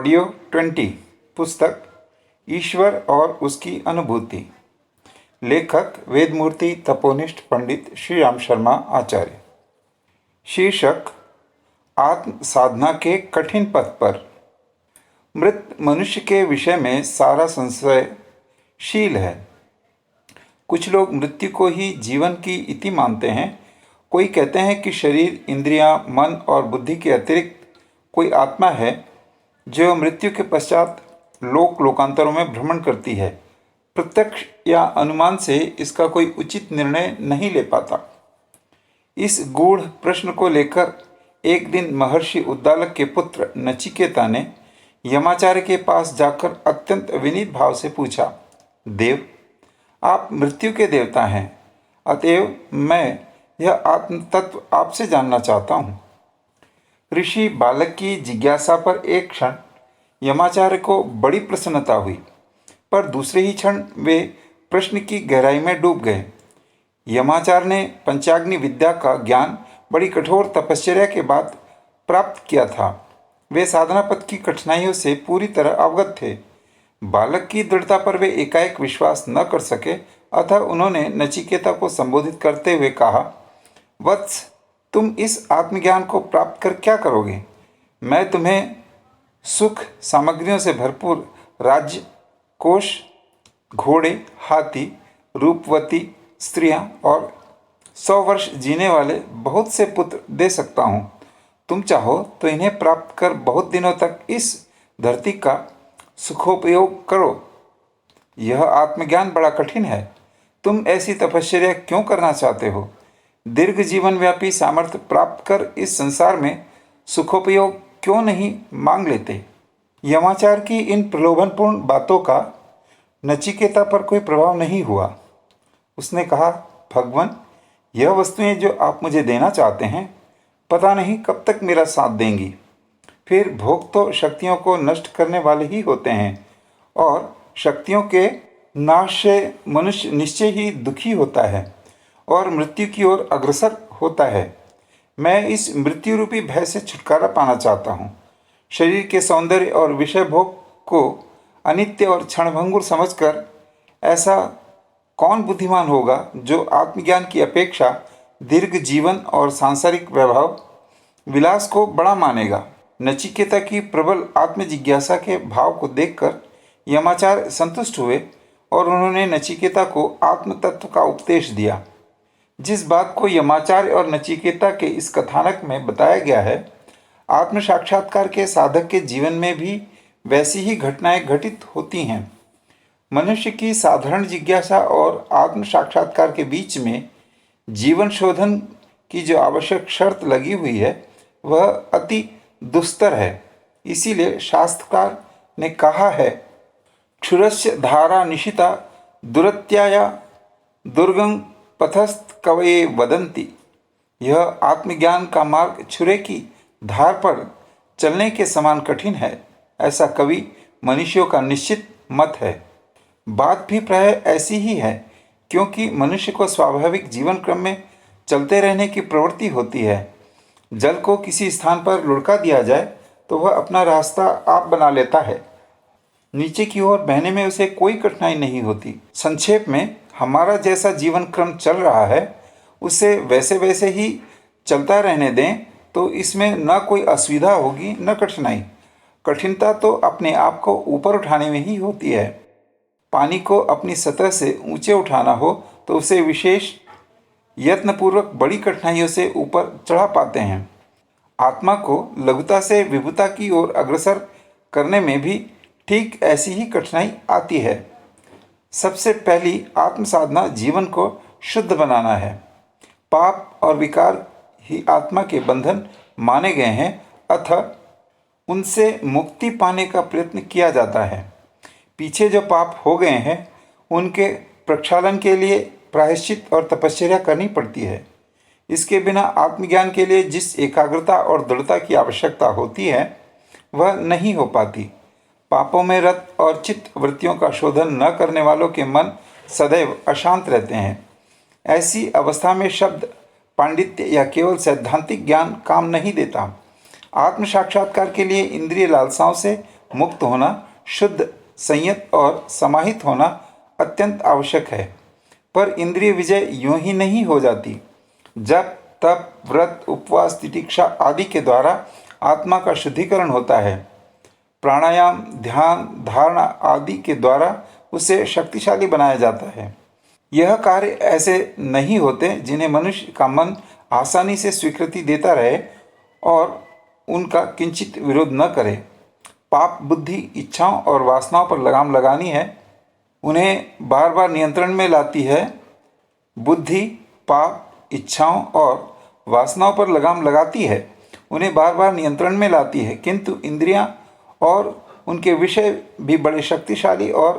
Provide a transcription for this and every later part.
Audio 20 पुस्तक ईश्वर और उसकी अनुभूति। लेखक वेदमूर्ति तपोनिष्ठ पंडित श्री राम शर्मा आचार्य। शीर्षक आत्म साधना के कठिन पथ पर। मृत मनुष्य के विषय में सारा संशयशील है। कुछ लोग मृत्यु को ही जीवन की इति मानते हैं। कोई कहते हैं कि शरीर, इंद्रियां, मन और बुद्धि के अतिरिक्त कोई आत्मा है जो मृत्यु के पश्चात लोकांतरों में भ्रमण करती है। प्रत्यक्ष या अनुमान से इसका कोई उचित निर्णय नहीं ले पाता। इस गूढ़ प्रश्न को लेकर एक दिन महर्षि उद्दालक के पुत्र नचिकेता ने यमाचार्य के पास जाकर अत्यंत विनीत भाव से पूछा, देव, आप मृत्यु के देवता हैं, अतएव मैं यह आत्म तत्व आपसे जानना चाहता हूँ। ऋषि बालक की जिज्ञासा पर एक क्षण यमाचार्य को बड़ी प्रसन्नता हुई, पर दूसरे ही क्षण वे प्रश्न की गहराई में डूब गए। यमाचार्य ने पंचाग्नि विद्या का ज्ञान बड़ी कठोर तपश्चर्या के बाद प्राप्त किया था। वे साधना पथ की कठिनाइयों से पूरी तरह अवगत थे। बालक की दृढ़ता पर वे एकाएक विश्वास न कर सके, अतः उन्होंने नचिकेता को संबोधित करते हुए कहा, वत्स, तुम इस आत्मज्ञान को प्राप्त कर क्या करोगे? मैं तुम्हें सुख सामग्रियों से भरपूर राज्य, कोष, घोड़े, हाथी, रूपवती स्त्रियां और 100 वर्ष जीने वाले बहुत से पुत्र दे सकता हूँ। तुम चाहो तो इन्हें प्राप्त कर बहुत दिनों तक इस धरती का सुखोपयोग करो। यह आत्मज्ञान बड़ा कठिन है। तुम ऐसी तपश्चर्या क्यों करना चाहते हो? दीर्घ जीवन व्यापी सामर्थ्य प्राप्त कर इस संसार में सुखोपयोग क्यों नहीं मांग लेते? यमाचार्य की इन प्रलोभनपूर्ण बातों का नचिकेता पर कोई प्रभाव नहीं हुआ। उसने कहा, भगवान, यह वस्तुएं जो आप मुझे देना चाहते हैं, पता नहीं कब तक मेरा साथ देंगी। फिर भोग तो शक्तियों को नष्ट करने वाले ही होते हैं, और शक्तियों के नाश से मनुष्य निश्चय ही दुखी होता है और मृत्यु की ओर अग्रसर होता है। मैं इस मृत्यु रूपी भय से छुटकारा पाना चाहता हूँ। शरीर के सौंदर्य और विषय भोग को अनित्य और क्षणभंगुर समझकर ऐसा कौन बुद्धिमान होगा जो आत्मज्ञान की अपेक्षा दीर्घ जीवन और सांसारिक वैभव विलास को बड़ा मानेगा? नचिकेता की प्रबल आत्मजिज्ञासा के भाव को देखकर यमाचार्य संतुष्ट हुए और उन्होंने नचिकेता को आत्म तत्व का उपदेश दिया। जिस बात को यमाचार्य और नचिकेता के इस कथानक में बताया गया है, आत्म साक्षात्कार के साधक के जीवन में भी वैसी ही घटनाएं घटित होती हैं। मनुष्य की साधारण जिज्ञासा और आत्म साक्षात्कार के बीच में जीवन शोधन की जो आवश्यक शर्त लगी हुई है, वह अति दुस्तर है। इसीलिए शास्त्रकार ने कहा है, क्षुरस्य धारा निशिता दुरत्याया दुर्गम पथस्थ कवये वदंती। यह आत्मज्ञान का मार्ग छुरे की धार पर चलने के समान कठिन है, ऐसा कवि मनुष्यों का निश्चित मत है। बात भी प्राय ऐसी ही है, क्योंकि मनुष्य को स्वाभाविक जीवन क्रम में चलते रहने की प्रवृत्ति होती है। जल को किसी स्थान पर लुढ़का दिया जाए तो वह अपना रास्ता आप बना लेता है। नीचे की ओर बहने में उसे कोई कठिनाई नहीं होती। संक्षेप में, हमारा जैसा जीवन क्रम चल रहा है, उसे वैसे वैसे ही चलता रहने दें तो इसमें न कोई असुविधा होगी न कठिनाई। कठिनता तो अपने आप को ऊपर उठाने में ही होती है। पानी को अपनी सतह से ऊंचे उठाना हो तो उसे विशेष यत्नपूर्वक बड़ी कठिनाइयों से ऊपर चढ़ा पाते हैं। आत्मा को लघुता से विभुता की ओर अग्रसर करने में भी ठीक ऐसी ही कठिनाई आती है। सबसे पहली आत्म साधना जीवन को शुद्ध बनाना है। पाप और विकार ही आत्मा के बंधन माने गए हैं, अतः उनसे मुक्ति पाने का प्रयत्न किया जाता है। पीछे जो पाप हो गए हैं, उनके प्रक्षालन के लिए प्रायश्चित और तपश्चर्या करनी पड़ती है। इसके बिना आत्मज्ञान के लिए जिस एकाग्रता और दृढ़ता की आवश्यकता होती है, वह नहीं हो पाती। पापों में रत और चित्त वृत्तियों का शोधन न करने वालों के मन सदैव अशांत रहते हैं। ऐसी अवस्था में शब्द, पांडित्य या केवल सैद्धांतिक ज्ञान काम नहीं देता। आत्म साक्षात्कार के लिए इंद्रिय लालसाओं से मुक्त होना, शुद्ध, संयत और समाहित होना अत्यंत आवश्यक है। पर इंद्रिय विजय यूं ही नहीं हो जाती। जप, तप, व्रत, उपवास, तितिक्षा आदि के द्वारा आत्मा का शुद्धिकरण होता है। प्राणायाम, ध्यान, धारणा आदि के द्वारा उसे शक्तिशाली बनाया जाता है। यह कार्य ऐसे नहीं होते जिन्हें मनुष्य का मन आसानी से स्वीकृति देता रहे और उनका किंचित विरोध न करे। पाप बुद्धि, इच्छाओं और वासनाओं पर लगाम लगानी है, उन्हें बार बार नियंत्रण में लाती है। बुद्धि पाप, इच्छाओं और वासनाओं पर लगाम लगाती है, उन्हें बार बार नियंत्रण में लाती है, किंतु इंद्रियां और उनके विषय भी बड़े शक्तिशाली और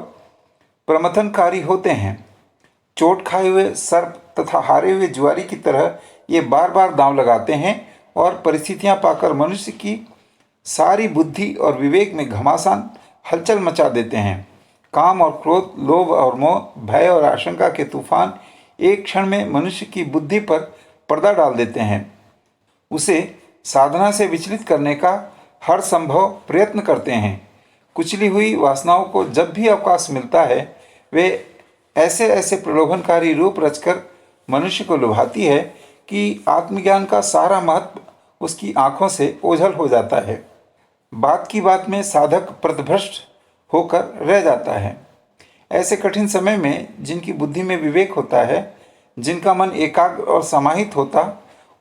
प्रमथनकारी होते हैं। चोट खाए हुए सर्प तथा हारे हुए जुआरी की तरह ये बार बार दांव लगाते हैं और परिस्थितियां पाकर मनुष्य की सारी बुद्धि और विवेक में घमासान हलचल मचा देते हैं। काम और क्रोध, लोभ और मोह, भय और आशंका के तूफान एक क्षण में मनुष्य की बुद्धि पर पर्दा डाल देते हैं। उसे साधना से विचलित करने का हर संभव प्रयत्न करते हैं। कुचली हुई वासनाओं को जब भी अवकाश मिलता है, वे ऐसे ऐसे प्रलोभनकारी रूप रचकर मनुष्य को लुभाती है कि आत्मज्ञान का सारा महत्व उसकी आंखों से ओझल हो जाता है। बात की बात में साधक पथभ्रष्ट होकर रह जाता है। ऐसे कठिन समय में जिनकी बुद्धि में विवेक होता है, जिनका मन एकाग्र और समाहित होता,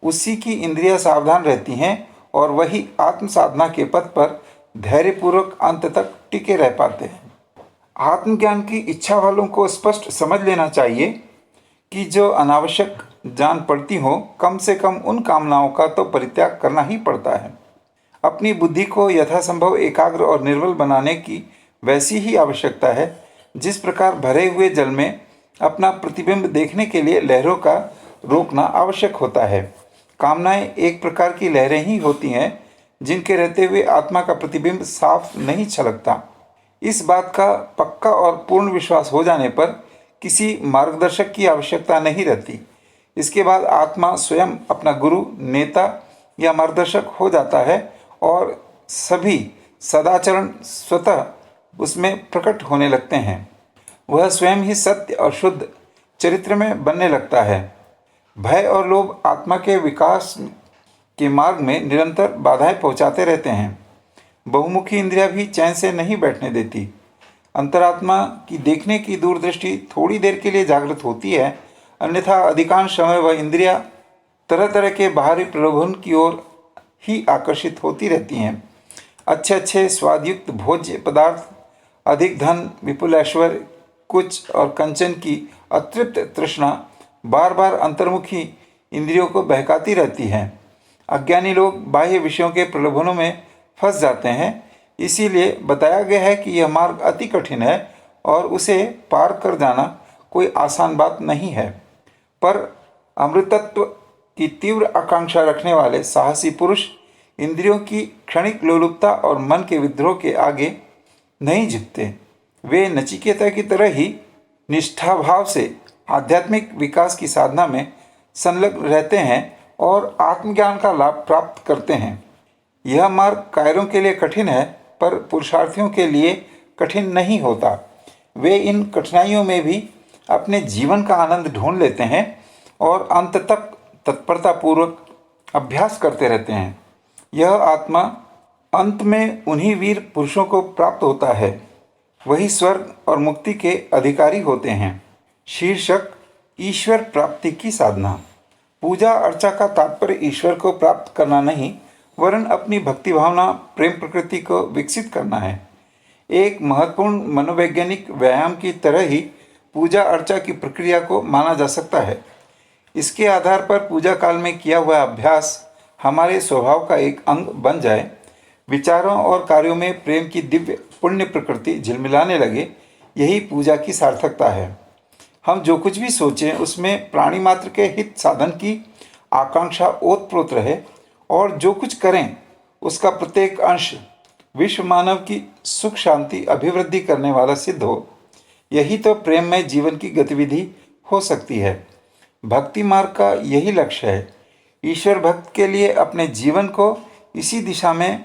उसी की इंद्रियां सावधान रहती हैं और वही आत्म साधना के पथ पर धैर्यपूर्वक अंत तक टिके रह पाते हैं। आत्मज्ञान की इच्छा वालों को स्पष्ट समझ लेना चाहिए कि जो अनावश्यक जान पड़ती हो, कम से कम उन कामनाओं का तो परित्याग करना ही पड़ता है। अपनी बुद्धि को यथासंभव एकाग्र और निर्मल बनाने की वैसी ही आवश्यकता है जिस प्रकार भरे हुए जल में अपना प्रतिबिंब देखने के लिए लहरों का रोकना आवश्यक होता है। कामनाएं एक प्रकार की लहरें ही होती हैं जिनके रहते हुए आत्मा का प्रतिबिंब साफ नहीं छलकता। इस बात का पक्का और पूर्ण विश्वास हो जाने पर किसी मार्गदर्शक की आवश्यकता नहीं रहती। इसके बाद आत्मा स्वयं अपना गुरु, नेता या मार्गदर्शक हो जाता है और सभी सदाचरण स्वतः उसमें प्रकट होने लगते हैं। वह स्वयं ही सत्य और शुद्ध चरित्र में बनने लगता है। भय और लोभ आत्मा के विकास के मार्ग में निरंतर बाधाएं पहुंचाते रहते हैं। बहुमुखी इंद्रियां भी चैन से नहीं बैठने देती। अंतरात्मा की देखने की दूरदृष्टि थोड़ी देर के लिए जागृत होती है, अन्यथा अधिकांश समय वह इंद्रियां तरह तरह के बाहरी प्रलोभन की ओर ही आकर्षित होती रहती हैं। अच्छे अच्छे स्वादयुक्त भोज्य पदार्थ, अधिक धन, विपुल ऐश्वर्य, कुछ और कंचन की अतृप्त तृष्णा बार बार अंतर्मुखी इंद्रियों को बहकाती रहती है। अज्ञानी लोग बाह्य विषयों के प्रलोभनों में फंस जाते हैं। इसीलिए बताया गया है कि यह मार्ग अति कठिन है और उसे पार कर जाना कोई आसान बात नहीं है। पर अमृतत्व की तीव्र आकांक्षा रखने वाले साहसी पुरुष इंद्रियों की क्षणिक लोलुपता और मन के विद्रोह के आगे नहीं झुकते। वे नचिकेता की तरह ही निष्ठाभाव से आध्यात्मिक विकास की साधना में संलग्न रहते हैं और आत्मज्ञान का लाभ प्राप्त करते हैं। यह मार्ग कायरों के लिए कठिन है, पर पुरुषार्थियों के लिए कठिन नहीं होता। वे इन कठिनाइयों में भी अपने जीवन का आनंद ढूंढ लेते हैं और अंत तक तत्परतापूर्वक अभ्यास करते रहते हैं। यह आत्मा अंत में उन्हीं वीर पुरुषों को प्राप्त होता है, वही स्वर्ग और मुक्ति के अधिकारी होते हैं। शीर्षक: ईश्वर प्राप्ति की साधना। पूजा अर्चा का तात्पर्य ईश्वर को प्राप्त करना नहीं, वरन अपनी भक्ति भावना, प्रेम प्रकृति को विकसित करना है। एक महत्वपूर्ण मनोवैज्ञानिक व्यायाम की तरह ही पूजा अर्चा की प्रक्रिया को माना जा सकता है। इसके आधार पर पूजा काल में किया हुआ अभ्यास हमारे स्वभाव का एक अंग बन जाए, विचारों और कार्यों में प्रेम की दिव्य पुण्य प्रकृति झिलमिलाने लगे, यही पूजा की सार्थकता है। हम जो कुछ भी सोचें उसमें प्राणी मात्र के हित साधन की आकांक्षा ओतप्रोत रहे और जो कुछ करें उसका प्रत्येक अंश विश्व मानव की सुख शांति अभिवृद्धि करने वाला सिद्ध हो। यही तो प्रेममय जीवन की गतिविधि हो सकती है। भक्ति मार्ग का यही लक्ष्य है। ईश्वर भक्त के लिए अपने जीवन को इसी दिशा में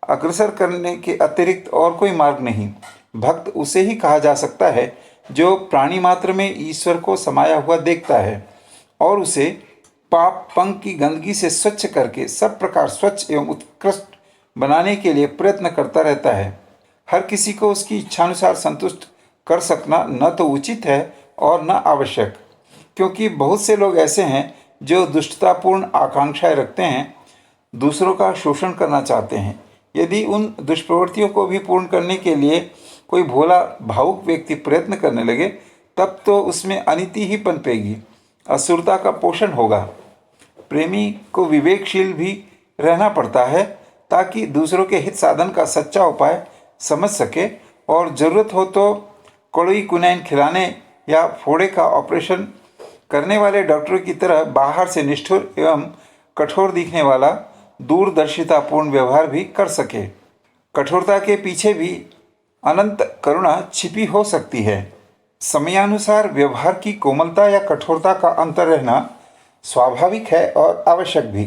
अग्रसर करने के अतिरिक्त और कोई मार्ग नहीं। भक्त उसे ही कहा जा सकता है जो प्राणी मात्र में ईश्वर को समाया हुआ देखता है और उसे पाप पंख की गंदगी से स्वच्छ करके सब प्रकार स्वच्छ एवं उत्कृष्ट बनाने के लिए प्रयत्न करता रहता है। हर किसी को उसकी इच्छानुसार संतुष्ट कर सकना न तो उचित है और न आवश्यक, क्योंकि बहुत से लोग ऐसे हैं जो दुष्टतापूर्ण आकांक्षाएं रखते हैं, दूसरों का शोषण करना चाहते हैं। यदि उन दुष्प्रवृत्तियों को भी पूर्ण करने के लिए कोई भोला भावुक व्यक्ति प्रयत्न करने लगे, तब तो उसमें अनिति ही पनपेगी, असुरता का पोषण होगा। प्रेमी को विवेकशील भी रहना पड़ता है ताकि दूसरों के हित साधन का सच्चा उपाय समझ सके और ज़रूरत हो तो कड़वी कुनैन खिलाने या फोड़े का ऑपरेशन करने वाले डॉक्टरों की तरह बाहर से निष्ठुर एवं कठोर दिखने वाला दूरदर्शितापूर्ण व्यवहार भी कर सके। कठोरता के पीछे भी अनंत करुणा छिपी हो सकती है। समयानुसार व्यवहार की कोमलता या कठोरता का अंतर रहना स्वाभाविक है और आवश्यक भी,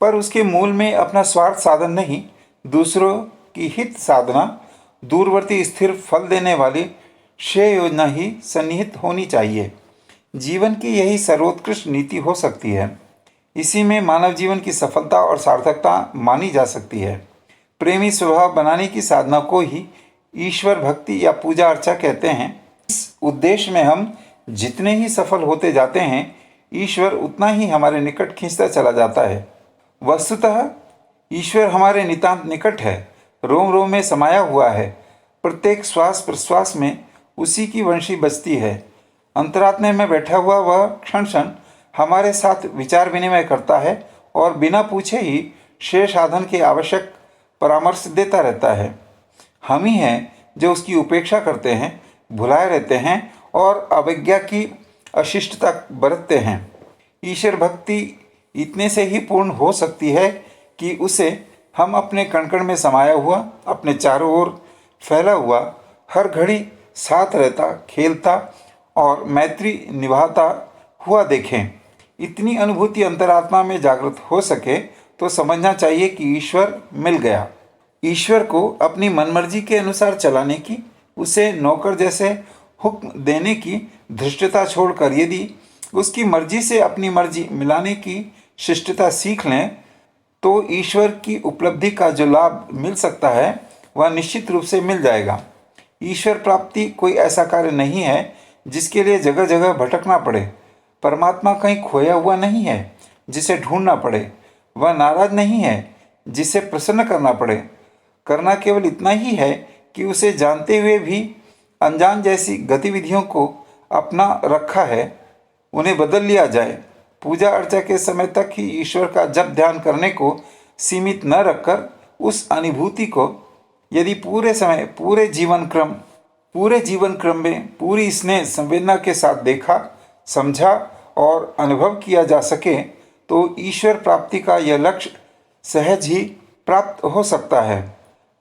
पर उसके मूल में अपना स्वार्थ साधन नहीं, दूसरों की हित साधना, दूरवर्ती स्थिर फल देने वाली श्रेय योजना ही सन्निहित होनी चाहिए। जीवन की यही सर्वोत्कृष्ट नीति हो सकती है। इसी में मानव जीवन की सफलता और सार्थकता मानी जा सकती है। प्रेमी स्वभाव बनाने की साधना को ही ईश्वर भक्ति या पूजा अर्चा कहते हैं। इस उद्देश्य में हम जितने ही सफल होते जाते हैं, ईश्वर उतना ही हमारे निकट खींचता चला जाता है। वस्तुतः ईश्वर हमारे नितांत निकट है, रोम रोम में समाया हुआ है। प्रत्येक श्वास प्रश्वास में उसी की वंशी बजती है। अंतरात्मा में बैठा हुआ वह क्षण क्षण हमारे साथ विचार विनिमय करता है और बिना पूछे ही श्रेय साधन के आवश्यक परामर्श देता रहता है। हम ही हैं जो उसकी उपेक्षा करते हैं, भुलाए रहते हैं और अवज्ञा की अशिष्टता बरतते हैं। ईश्वर भक्ति इतने से ही पूर्ण हो सकती है कि उसे हम अपने कण कण में समाया हुआ, अपने चारों ओर फैला हुआ, हर घड़ी साथ रहता, खेलता और मैत्री निभाता हुआ देखें। इतनी अनुभूति अंतरात्मा में जागृत हो सके तो समझना चाहिए कि ईश्वर मिल गया। ईश्वर को अपनी मनमर्जी के अनुसार चलाने की, उसे नौकर जैसे हुक्म देने की धृष्टता छोड़कर यदि उसकी मर्जी से अपनी मर्जी मिलाने की शिष्टता सीख लें तो ईश्वर की उपलब्धि का जो लाभ मिल सकता है वह निश्चित रूप से मिल जाएगा। ईश्वर प्राप्ति कोई ऐसा कार्य नहीं है जिसके लिए जगह जगह भटकना पड़े। परमात्मा कहीं खोया हुआ नहीं है जिसे ढूंढना पड़े। वह नाराज नहीं है जिसे प्रसन्न करना पड़े। करना केवल इतना ही है कि उसे जानते हुए भी अनजान जैसी गतिविधियों को अपना रखा है, उन्हें बदल लिया जाए। पूजा अर्चा के समय तक ही ईश्वर का जप ध्यान करने को सीमित न रखकर उस अनुभूति को यदि पूरे समय पूरे जीवन क्रम में पूरी स्नेह संवेदना के साथ देखा, समझा और अनुभव किया जा सके तो ईश्वर प्राप्ति का यह लक्ष्य सहज ही प्राप्त हो सकता है।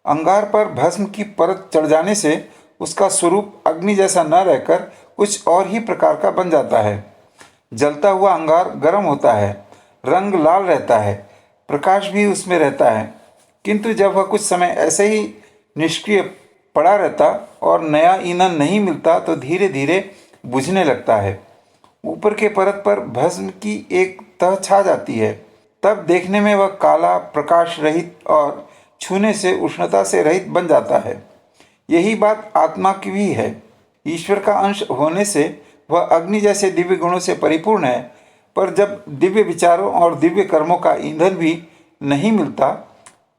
अंगार पर भस्म की परत चढ़ जाने से उसका स्वरूप अग्नि जैसा न रहकर कुछ और ही प्रकार का बन जाता है। जलता हुआ अंगार गर्म होता है, रंग लाल रहता है, प्रकाश भी उसमें रहता है, किंतु जब वह कुछ समय ऐसे ही निष्क्रिय पड़ा रहता और नया ईंधन नहीं मिलता तो धीरे धीरे बुझने लगता है। ऊपर के परत पर भस्म की एक तह छा जाती है, तब देखने में वह काला, प्रकाश रहित और छूने से उष्णता से रहित बन जाता है। यही बात आत्मा की भी है। ईश्वर का अंश होने से वह अग्नि जैसे दिव्य गुणों से परिपूर्ण है, पर जब दिव्य विचारों और दिव्य कर्मों का ईंधन भी नहीं मिलता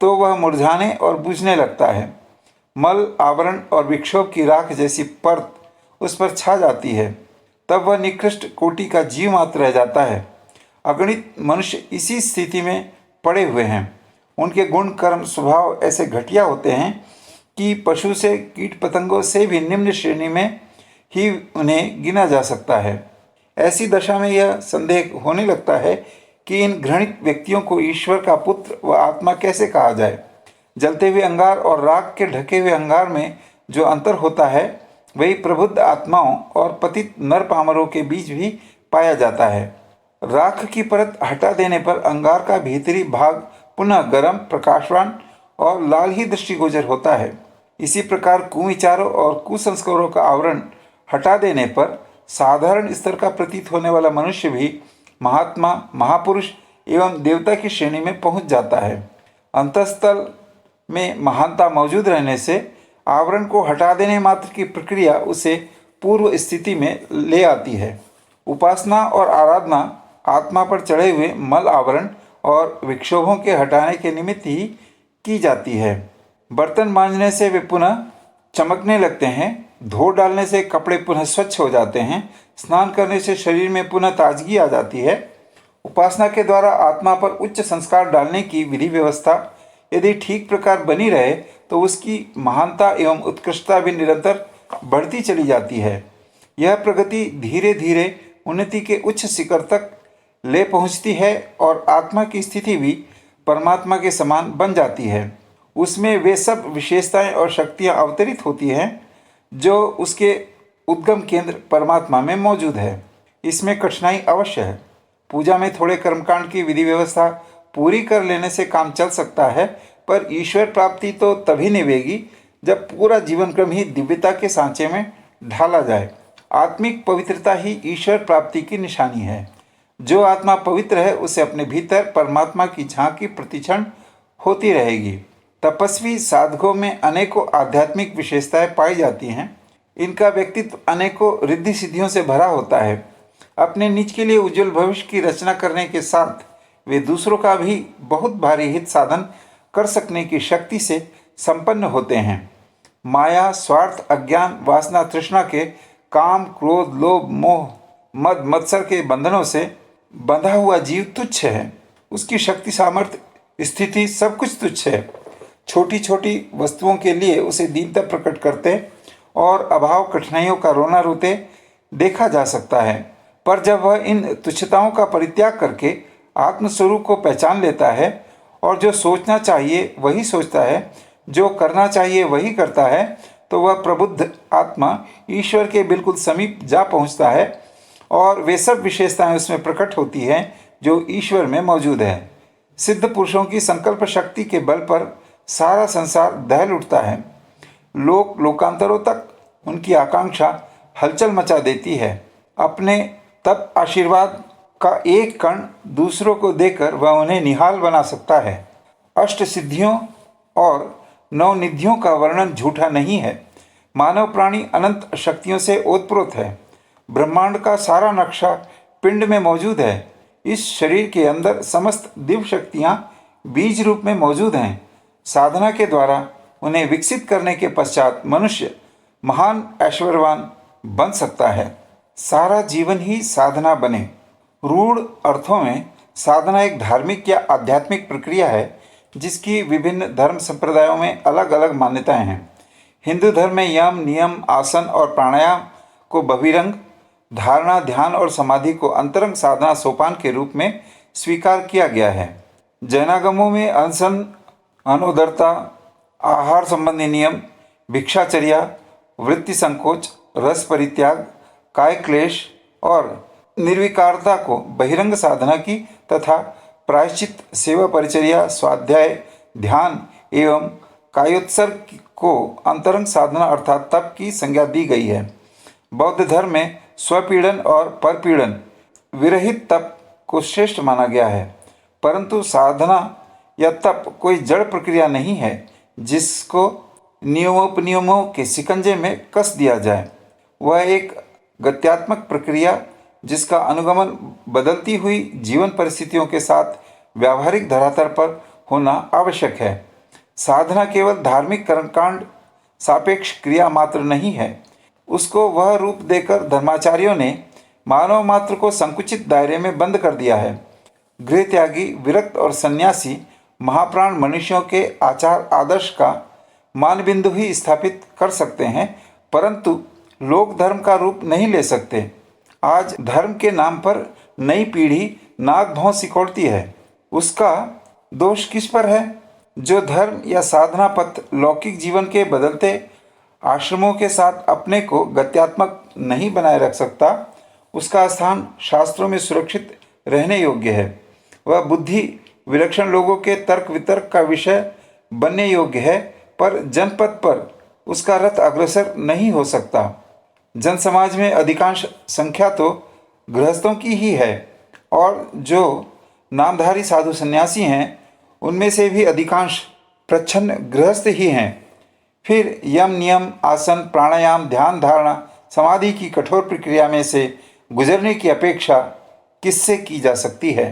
तो वह मुरझाने और बुझने लगता है। मल, आवरण और विक्षोभ की राख जैसी परत उस पर छा जाती है, तब वह निकृष्ट कोटि का जीव मात्र रह जाता है। अगणित मनुष्य इसी स्थिति में पड़े हुए हैं। उनके गुण, कर्म, स्वभाव ऐसे घटिया होते हैं कि पशु से, कीट पतंगों से भी निम्न श्रेणी में ही उन्हें गिना जा सकता है। ऐसी दशा में यह संदेह होने लगता है कि इन घृणित व्यक्तियों को ईश्वर का पुत्र व आत्मा कैसे कहा जाए। जलते हुए अंगार और राख के ढके हुए अंगार में जो अंतर होता है वही प्रबुद्ध आत्माओं और पतित नर पामरों के बीच भी पाया जाता है। राख की परत हटा देने पर अंगार का भीतरी भाग पुनः गर्म, प्रकाशवान और लाल ही दृष्टिगोचर होता है। इसी प्रकार कुविचारों और कुसंस्कारों का आवरण हटा देने पर साधारण स्तर का प्रतीत होने वाला मनुष्य भी महात्मा, महापुरुष एवं देवता की श्रेणी में पहुंच जाता है। अंतःस्थल में महानता मौजूद रहने से आवरण को हटा देने मात्र की प्रक्रिया उसे पूर्व स्थिति में ले आती है। उपासना और आराधना आत्मा पर चढ़े हुए मल आवरण और विक्षोभों के हटाने के निमित्त ही की जाती है। बर्तन मांजने से वे पुनः चमकने लगते हैं, धो डालने से कपड़े पुनः स्वच्छ हो जाते हैं, स्नान करने से शरीर में पुनः ताजगी आ जाती है। उपासना के द्वारा आत्मा पर उच्च संस्कार डालने की विधि व्यवस्था यदि ठीक प्रकार बनी रहे तो उसकी महानता एवं उत्कृष्टता भी निरंतर बढ़ती चली जाती है। यह प्रगति धीरे धीरे उन्नति के उच्च शिखर तक ले पहुंचती है और आत्मा की स्थिति भी परमात्मा के समान बन जाती है। उसमें वे सब विशेषताएं और शक्तियां अवतरित होती हैं जो उसके उद्गम केंद्र परमात्मा में मौजूद है। इसमें कठिनाई अवश्य है। पूजा में थोड़े कर्मकांड की विधि व्यवस्था पूरी कर लेने से काम चल सकता है, पर ईश्वर प्राप्ति तो तभी निभेगी जब पूरा जीवन क्रम ही दिव्यता के सांचे में ढाला जाए। आत्मिक पवित्रता ही ईश्वर प्राप्ति की निशानी है। जो आत्मा पवित्र है उसे अपने भीतर परमात्मा की झांकी प्रतिक्षण होती रहेगी। तपस्वी साधकों में अनेकों आध्यात्मिक विशेषताएं पाई जाती हैं। इनका व्यक्तित्व अनेकों रिद्धि सिद्धियों से भरा होता है। अपने निज के लिए उज्जवल भविष्य की रचना करने के साथ वे दूसरों का भी बहुत भारी हित साधन कर सकने की शक्ति से संपन्न होते हैं। माया, स्वार्थ, अज्ञान, वासना, तृष्णा के काम, क्रोध, लोभ, मोह, मद, मत्सर के बंधनों से बंधा हुआ जीव तुच्छ है। उसकी शक्ति, सामर्थ्य, स्थिति सब कुछ तुच्छ है। छोटी छोटी वस्तुओं के लिए उसे दीनता प्रकट करते और अभाव कठिनाइयों का रोना रोते देखा जा सकता है। पर जब वह इन तुच्छताओं का परित्याग करके आत्मस्वरूप को पहचान लेता है और जो सोचना चाहिए वही सोचता है, जो करना चाहिए वही करता है, तो वह प्रबुद्ध आत्मा ईश्वर के बिल्कुल समीप जा पहुंचता है और वे सब विशेषताएं उसमें प्रकट होती हैं जो ईश्वर में मौजूद है। सिद्ध पुरुषों की संकल्प शक्ति के बल पर सारा संसार दहल उठता है। लोकांतरों तक उनकी आकांक्षा हलचल मचा देती है। अपने तप आशीर्वाद का एक कण दूसरों को देकर वह उन्हें निहाल बना सकता है। अष्ट सिद्धियों और नवनिधियों का वर्णन झूठा नहीं है। मानव प्राणी अनंत शक्तियों से ओतप्रोत है। ब्रह्मांड का सारा नक्शा पिंड में मौजूद है। इस शरीर के अंदर समस्त दिव्य शक्तियाँ बीज रूप में मौजूद हैं। साधना के द्वारा उन्हें विकसित करने के पश्चात मनुष्य महान ऐश्वर्यवान बन सकता है। सारा जीवन ही साधना बने। रूढ़ अर्थों में साधना एक धार्मिक या आध्यात्मिक प्रक्रिया है जिसकी विभिन्न धर्म संप्रदायों में अलग अलग मान्यताएं हैं। हिंदू धर्म में यम, नियम, आसन और प्राणायाम को बहिरंग, धारणा, ध्यान और समाधि को अंतरंग साधना सोपान के रूप में स्वीकार किया गया है। जैनागमों में अनशन, अनोदरता, आहार संबंधी नियम, भिक्षाचर्या, वृत्ति संकोच, रस परित्याग, काय क्लेश और निर्विकारता को बहिरंग साधना की तथा प्रायश्चित, सेवा, परिचर्या, स्वाध्याय, ध्यान एवं कायोत्सर्ग को अंतरंग साधना अर्थात तप की संज्ञा दी गई है। बौद्ध धर्म में स्वपीड़न और परपीड़न विरहित तप को श्रेष्ठ माना गया है। परंतु साधना या तप कोई जड़ प्रक्रिया नहीं है जिसको नियमोपनियमों के शिकंजे में कस दिया जाए। वह एक गत्यात्मक प्रक्रिया जिसका अनुगमन बदलती हुई जीवन परिस्थितियों के साथ व्यावहारिक धरातल पर होना आवश्यक है। साधना केवल धार्मिक कर्मकांड सापेक्ष क्रिया मात्र नहीं है। उसको वह रूप देकर धर्माचार्यों ने मानव मात्र को संकुचित दायरे में बंद कर दिया है। गृह त्यागी, विरक्त और सन्यासी महाप्राण मनुष्यों के आचार आदर्श का मानबिंदु ही स्थापित कर सकते हैं, परंतु लोक धर्म का रूप नहीं ले सकते। आज धर्म के नाम पर नई पीढ़ी नाक भौं सिकोड़ती है। उसका दोष किस पर है? जो धर्म या साधना पथ लौकिक जीवन के बदलते आश्रमों के साथ अपने को गत्यात्मक नहीं बनाए रख सकता, उसका स्थान शास्त्रों में सुरक्षित रहने योग्य है। वह बुद्धि विलक्षण लोगों के तर्क वितर्क का विषय बनने योग्य है, पर जनपद पर उसका रथ अग्रसर नहीं हो सकता। जनसमाज में अधिकांश संख्या तो गृहस्थों की ही है, और जो नामधारी साधु सन्यासी हैं उनमें से भी अधिकांश प्रच्छन्न गृहस्थ ही हैं। फिर यम नियम आसन प्राणायाम ध्यान धारणा समाधि की कठोर प्रक्रिया में से गुजरने की अपेक्षा किससे की जा सकती है।